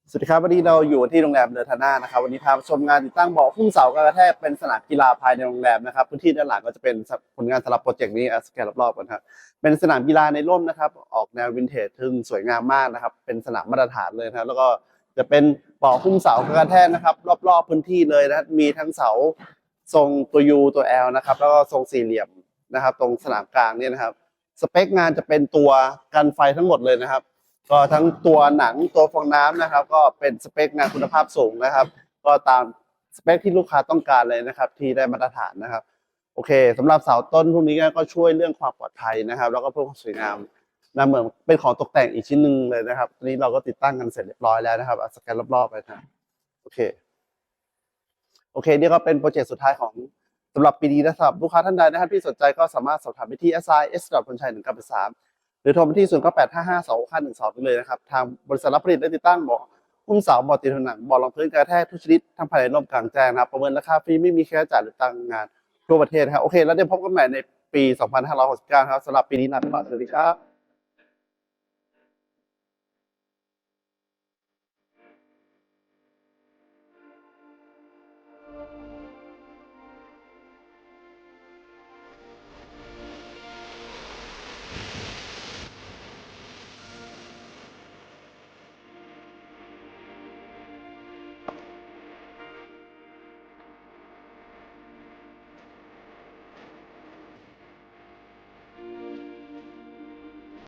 สวัสดีครับวันนี้เราอยู่ที่โรงแรมเลอทาน่านะครับวันนี้พาชมงานติดตั้งเบาะหุ้มเสากระแทกเป็นสนามกีฬาภายในโรงแรมนะครับพื้นที่ด้านหลังก็จะเป็นผลงานสำหรับโปรเจกต์นี้สแกนรอบๆกันครับเป็นสนามกีฬาในร่มนะครับออกแนววินเทจซึ่งสวยงามมากนะครับเป็นสนามมาตรฐานเลยนะครับแล้วก็จะเป็นเบาะหุ้มเสากระแทกนะครับรอบๆพื้นที่เลยนะมีทั้งเสาทรงตัว U ตัว L นะครับแล้วก็ทรงสี่เหลี่ยมนะครับตรงสนามกลางเนี่ยนะครับสเปคงานจะเป็นตัวกันไฟทั้งหมดเลยนะครับ ก็ทั้งตัวหนังตัวฟองน้ำนะครับก็เป็นสเปคงานคุณภาพสูงนะครับก็ตามสเปคที่ลูกค้าต้องการเลยนะครับที่ได้มาตรฐานนะครับโอเคสำหรับเสาต้นพวกนี้ก็ช่วยเรื่องความปลอดภัยนะครับแล้วก็เพิ่มความสวยงามนะเหมือนเป็นของตกแต่งอีกชิ้นหนึ่งเลยนะครับตอนนี้เราก็ติดตั้งกันเสร็จเรียบร้อยแล้วนะครับสแกนรอบๆไปนะโอเคนี่ก็เป็นโปรเจกต์สุดท้ายของสำหรับปีนี้นะครับลูกค้าท่านใดนะครับที่สนใจก็สามารถสอบถามไปที่ SI S พลชัย1983หรือโทรไปที่0985526512ได้เลยนะครับทางบริษัทรับผลิตและติดตั้งเบาะหุ้มเสาเบาะติดผนังเบาะรองพื้นกระแทกทุกชนิดทั้งภายในร่มกลางแจ้งนะครับประเมินราคาฟรีไม่มีค่าใช้จ่ายหรือตั้งงานทั่วประเทศนะครับโอเคแล้วเดี๋ยวพบกันใหม่ในปี2569ครับสำหรับปีนี้นะสวัสดีครับ